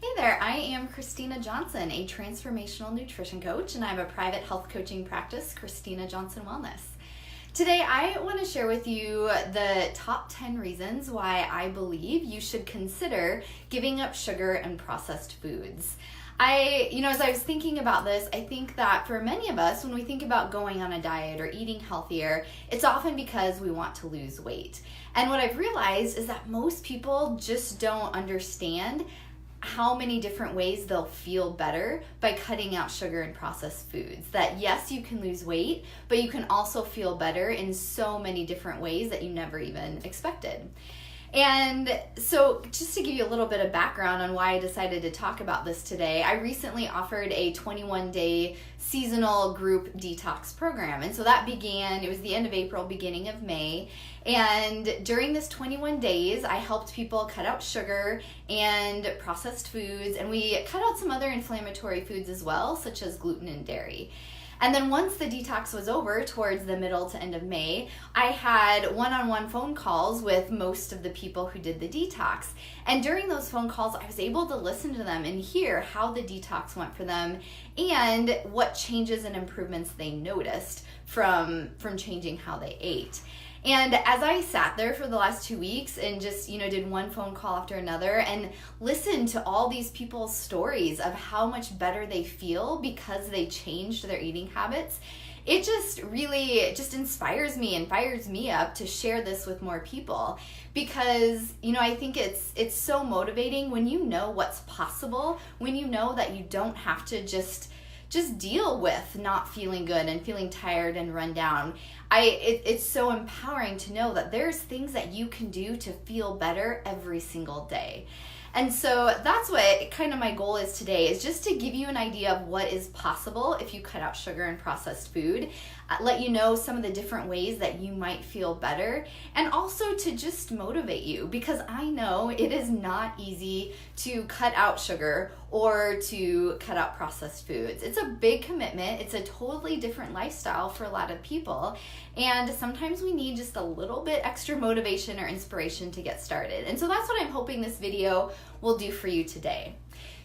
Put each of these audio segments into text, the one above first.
Hey there, I am Christina Johnson, a transformational nutrition coach, and I have a private health coaching practice, Christina Johnson Wellness. Today, I want to share with you the top 10 reasons why I believe you should consider giving up sugar and processed foods. As I was thinking about this, I think that for many of us, when we think about going on a diet or eating healthier, it's often because we want to lose weight. And what I've realized is that most people just don't understand how many different ways they'll feel better by cutting out sugar and processed foods. That yes, you can lose weight, but you can also feel better in so many different ways that you never even expected. And so just to give you a little bit of background on why I decided to talk about this today, I recently offered a 21-day seasonal group detox program. And so that began, it was the end of April, beginning of May. And during this 21 days, I helped people cut out sugar and processed foods, and we cut out some other inflammatory foods as well, such as gluten and dairy. And then once the detox was over, towards the middle to end of May, I had one-on-one phone calls with most of the people who did the detox. And during those phone calls, I was able to listen to them and hear how the detox went for them and what changes and improvements they noticed from changing how they ate. And as I sat there for the last 2 weeks and just, did one phone call after another and listened to all these people's stories of how much better they feel because they changed their eating habits, it just really inspires me and fires me up to share this with more people because, I think it's so motivating when you know what's possible, when you know that you don't have to just deal with not feeling good and feeling tired and run down. It's so empowering to know that there's things that you can do to feel better every single day. And so that's what kind of my goal is today, is just to give you an idea of what is possible if you cut out sugar and processed food, let you know some of the different ways that you might feel better, and also to just motivate you, because I know it is not easy to cut out sugar or to cut out processed foods. It's a big commitment. It's a totally different lifestyle for a lot of people, and sometimes we need just a little bit extra motivation or inspiration to get started. And so that's what I'm hoping this video will do for you today.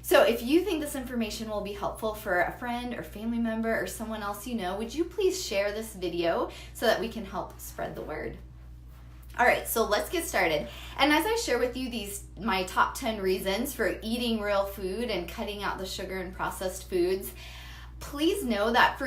So if you think this information will be helpful for a friend or family member or someone else you know, would you please share this video so that we can help spread the word? All right, so let's get started. And as I share with you my top 10 reasons for eating real food and cutting out the sugar and processed foods, please know that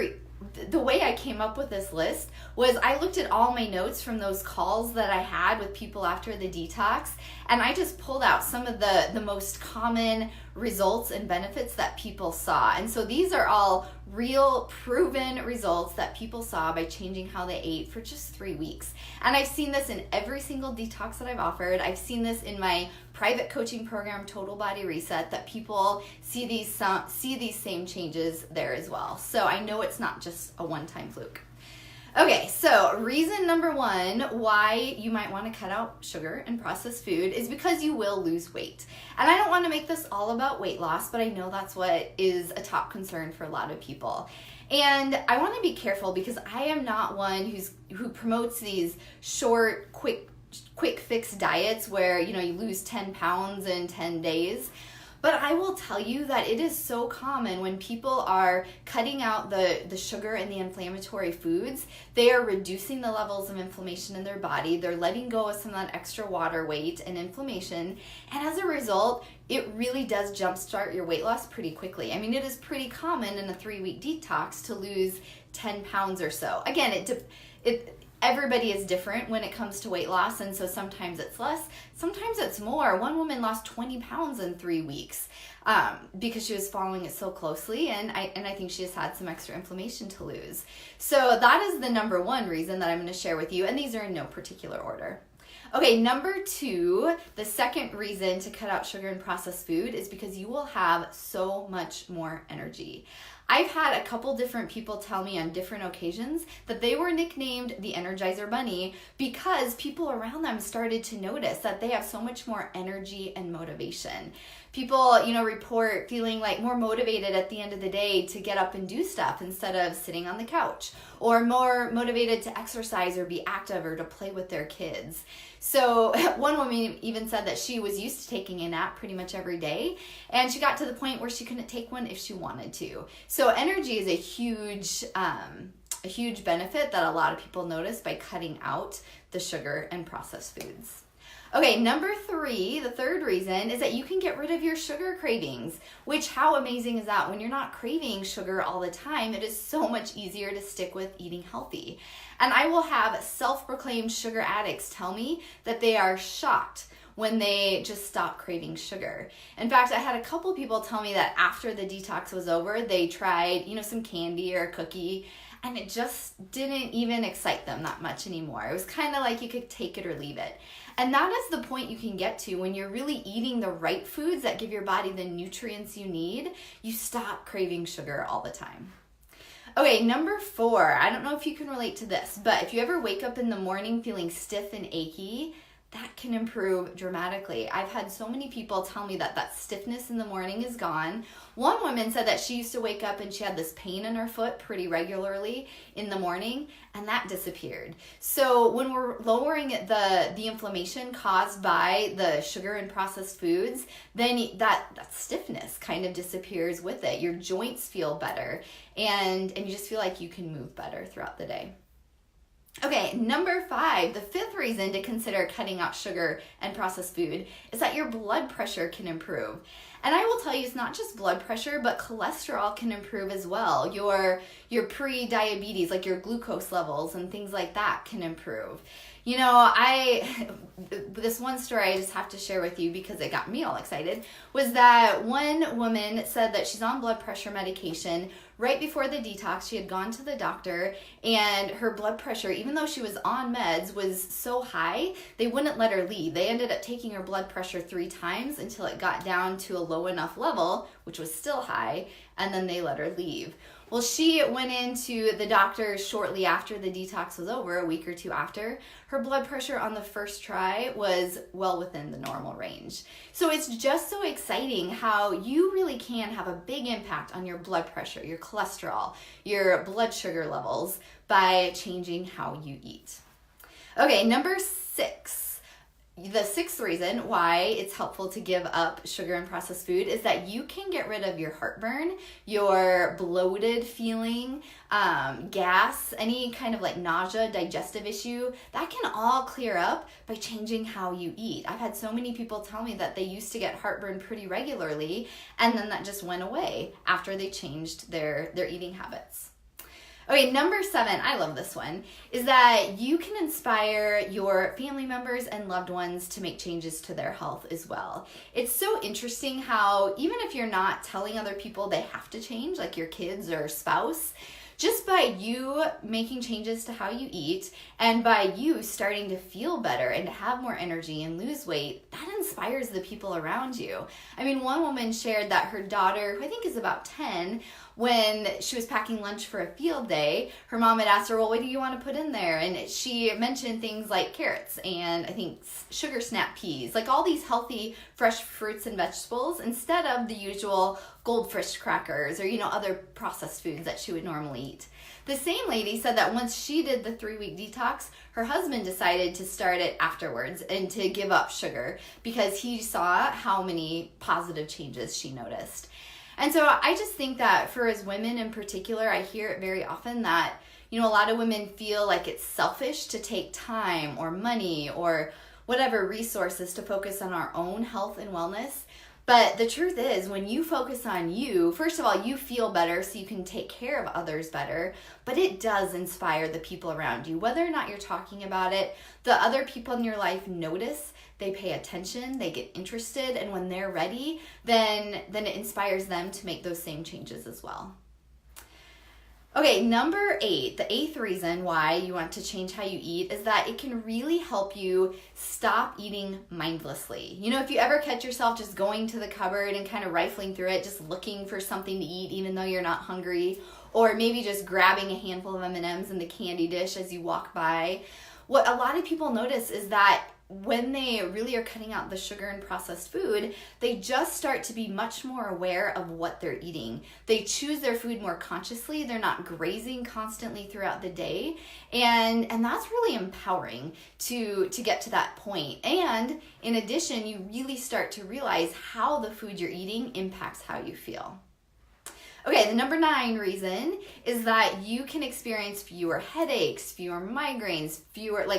the way I came up with this list was I looked at all my notes from those calls that I had with people after the detox, and I just pulled out some of the most common results and benefits that people saw. And so these are all real proven results that people saw by changing how they ate for just 3 weeks. And I've seen this in every single detox that I've offered. I've seen this in my private coaching program, Total Body Reset, that people see these same changes there as well. So I know it's not just a one-time fluke. Okay, so reason number one why you might want to cut out sugar and processed food is because you will lose weight. And I don't want to make this all about weight loss, but I know that's what is a top concern for a lot of people. And I want to be careful because I am not one who promotes these short, quick fix diets where, you lose 10 pounds in 10 days. But I will tell you that it is so common when people are cutting out the sugar and the inflammatory foods, they are reducing the levels of inflammation in their body. They're letting go of some of that extra water weight and inflammation. And as a result, it really does jumpstart your weight loss pretty quickly. I mean, it is pretty common in a 3-week detox to lose 10 pounds or so. Again, everybody is different when it comes to weight loss, and so sometimes it's less, sometimes it's more. One woman lost 20 pounds in 3 weeks because she was following it so closely, and I think she just had some extra inflammation to lose. So that is the number one reason that I'm going to share with you, and these are in no particular order. Okay, number two, the second reason to cut out sugar and processed food is because you will have so much more energy. I've had a couple different people tell me on different occasions that they were nicknamed the Energizer Bunny because people around them started to notice that they have so much more energy and motivation. People, report feeling like more motivated at the end of the day to get up and do stuff instead of sitting on the couch, or more motivated to exercise or be active or to play with their kids. So one woman even said that she was used to taking a nap pretty much every day, and she got to the point where she couldn't take one if she wanted to. So energy is a huge benefit that a lot of people notice by cutting out the sugar and processed foods. Okay, number 3, the third reason is that you can get rid of your sugar cravings, which how amazing is that? When you're not craving sugar all the time, it is so much easier to stick with eating healthy. And I will have self-proclaimed sugar addicts tell me that they are shocked when they just stop craving sugar. In fact, I had a couple people tell me that after the detox was over, they tried, some candy or a cookie, and it just didn't even excite them that much anymore. It was kind of like you could take it or leave it. And that is the point you can get to when you're really eating the right foods that give your body the nutrients you need. You stop craving sugar all the time. Okay, number 4, I don't know if you can relate to this, but if you ever wake up in the morning feeling stiff and achy, that can improve dramatically. I've had so many people tell me that stiffness in the morning is gone. One woman said that she used to wake up and she had this pain in her foot pretty regularly in the morning, and that disappeared. So when we're lowering the inflammation caused by the sugar and processed foods, then that stiffness kind of disappears with it. Your joints feel better, and you just feel like you can move better throughout the day. Okay, number 5, the 5th reason to consider cutting out sugar and processed food is that your blood pressure can improve. And I will tell you, it's not just blood pressure, but cholesterol can improve as well. Your pre-diabetes, like your glucose levels and things like that can improve. This one story I just have to share with you because it got me all excited, was that one woman said that she's on blood pressure medication. Right before the detox, she had gone to the doctor, and her blood pressure, even though she was on meds, was so high, they wouldn't let her leave. They ended up taking her blood pressure 3 times until it got down to a low enough level, which was still high, and then they let her leave. Well, she went into the doctor shortly after the detox was over, a week or 2 after. Her blood pressure on the first try was well within the normal range. So it's just so exciting how you really can have a big impact on your blood pressure, your cholesterol, your blood sugar levels by changing how you eat. Okay, number 6. The 6th reason why it's helpful to give up sugar and processed food is that you can get rid of your heartburn, your bloated feeling, gas, any kind of like nausea, digestive issue. That can all clear up by changing how you eat. I've had so many people tell me that they used to get heartburn pretty regularly, and then that just went away after they changed their eating habits. Okay, number 7, I love this one, is that you can inspire your family members and loved ones to make changes to their health as well. It's so interesting how even if you're not telling other people they have to change, like your kids or spouse, just by you making changes to how you eat and by you starting to feel better and to have more energy and lose weight, that inspires the people around you. I mean, one woman shared that her daughter, who I think is about 10, when she was packing lunch for a field day, her mom had asked her, well, what do you want to put in there? And she mentioned things like carrots and I think sugar snap peas, like all these healthy fresh fruits and vegetables instead of the usual goldfish crackers or, other processed foods that she would normally eat. The same lady said that once she did the 3-week detox, her husband decided to start it afterwards and to give up sugar because he saw how many positive changes she noticed. And so I just think that for as women in particular, I hear it very often that, a lot of women feel like it's selfish to take time or money or whatever resources to focus on our own health and wellness. But the truth is, when you focus on you, first of all, you feel better so you can take care of others better, but it does inspire the people around you. Whether or not you're talking about it, the other people in your life notice, they pay attention, they get interested, and when they're ready, then it inspires them to make those same changes as well. Okay, number 8, the 8th reason why you want to change how you eat is that it can really help you stop eating mindlessly. If you ever catch yourself just going to the cupboard and kind of rifling through it, just looking for something to eat even though you're not hungry, or maybe just grabbing a handful of M&Ms in the candy dish as you walk by, what a lot of people notice is that when they really are cutting out the sugar and processed food, they just start to be much more aware of what they're eating. They choose their food more consciously. They're not grazing constantly throughout the day. And that's really empowering to get to that point. And in addition, you really start to realize how the food you're eating impacts how you feel. Okay, the number 9 reason is that you can experience fewer headaches, fewer migraines,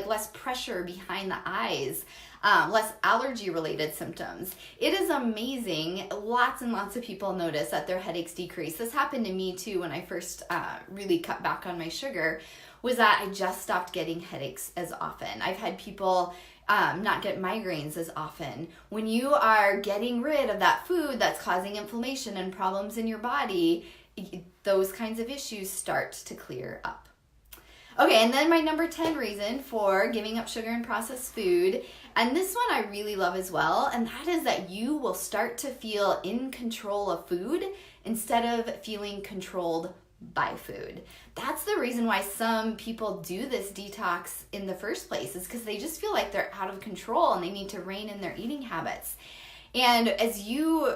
less pressure behind the eyes, less allergy-related symptoms. It is amazing. Lots and lots of people notice that their headaches decrease. This happened to me too when I first really cut back on my sugar, was that I just stopped getting headaches as often. I've had people not get migraines as often. When you are getting rid of that food that's causing inflammation and problems in your body, those kinds of issues start to clear up. Okay, and then my number 10 reason for giving up sugar and processed food, and this one I really love as well, and that is that you will start to feel in control of food instead of feeling controlled by food. That's the reason why some people do this detox in the first place, is because they just feel like they're out of control and they need to rein in their eating habits. And as you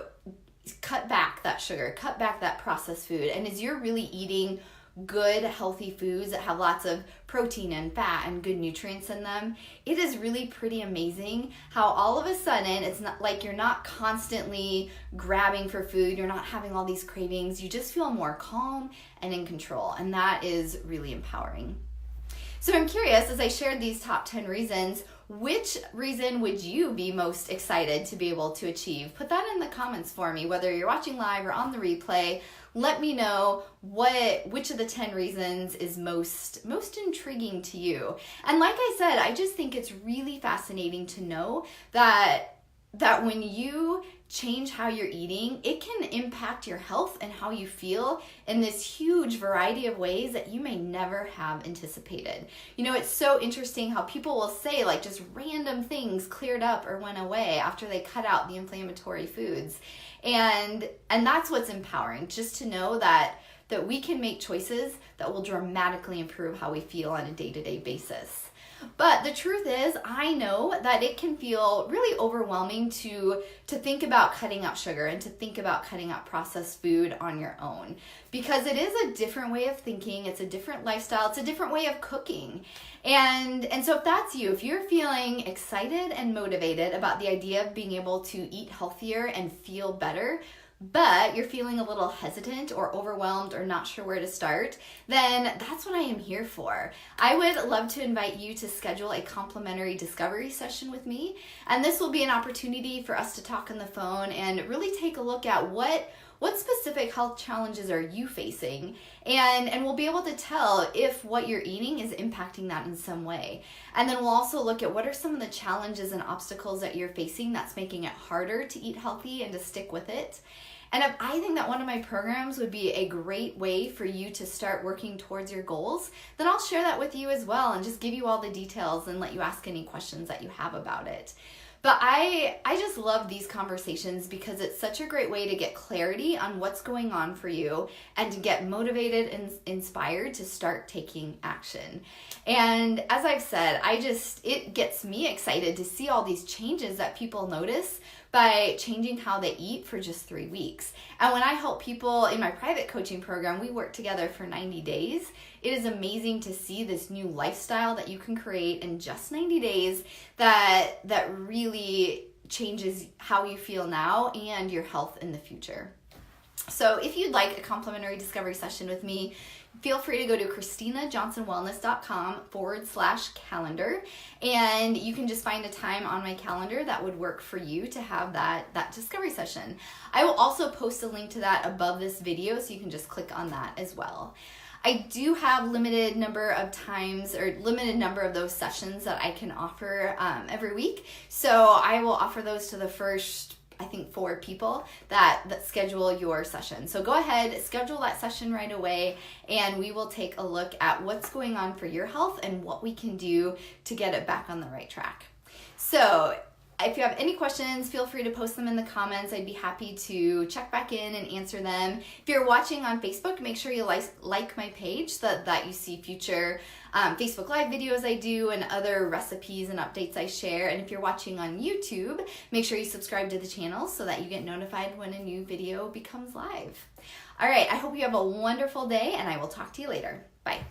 cut back that sugar, cut back that processed food, and as you're really eating good, healthy foods that have lots of protein and fat and good nutrients in them, it is really pretty amazing how all of a sudden it's not like you're not constantly grabbing for food, you're not having all these cravings, you just feel more calm and in control, and that is really empowering. So I'm curious, as I shared these top 10 reasons, which reason would you be most excited to be able to achieve? Put that in the comments for me, whether you're watching live or on the replay. Let me know which of the 10 reasons is most intriguing to you. And like I said, I just think it's really fascinating to know that when you change how you're eating, it can impact your health and how you feel in this huge variety of ways that you may never have anticipated. You know, it's so interesting how people will say like just random things cleared up or went away after they cut out the inflammatory foods. And that's what's empowering, just to know that we can make choices that will dramatically improve how we feel on a day-to-day basis. But the truth is, I know that it can feel really overwhelming to think about cutting out sugar and to think about cutting out processed food on your own, because it is a different way of thinking, it's a different lifestyle, it's a different way of cooking. And so if that's you, if you're feeling excited and motivated about the idea of being able to eat healthier and feel better, but you're feeling a little hesitant or overwhelmed or not sure where to start, then that's what I am here for. I would love to invite you to schedule a complimentary discovery session with me, and this will be an opportunity for us to talk on the phone and really take a look at what specific health challenges are you facing, and we'll be able to tell if what you're eating is impacting that in some way. And then we'll also look at what are some of the challenges and obstacles that you're facing that's making it harder to eat healthy and to stick with it. And if I think that one of my programs would be a great way for you to start working towards your goals, then I'll share that with you as well and just give you all the details and let you ask any questions that you have about it. But I just love these conversations because it's such a great way to get clarity on what's going on for you and to get motivated and inspired to start taking action. And as I've said, it gets me excited to see all these changes that people notice by changing how they eat for just 3 weeks. And when I help people in my private coaching program, we work together for 90 days. It is amazing to see this new lifestyle that you can create in just 90 days that really changes how you feel now and your health in the future. So if you'd like a complimentary discovery session with me, feel free to go to ChristinaJohnsonWellness.com/calendar, and you can just find a time on my calendar that would work for you to have that discovery session. I will also post a link to that above this video, so you can just click on that as well. I do have limited number of times or limited number of those sessions that I can offer every week, so I will offer those to the first 4 people that schedule your session. So go ahead, schedule that session right away, and we will take a look at what's going on for your health and what we can do to get it back on the right track. So If you have any questions, feel free to post them in the comments. I'd be happy to check back in and answer them. If you're watching on Facebook, make sure you like my page so that you see future Facebook Live videos I do and other recipes and updates I share. And if you're watching on YouTube, make sure you subscribe to the channel so that you get notified when a new video becomes live. All right, I hope you have a wonderful day, and I will talk to you later. Bye.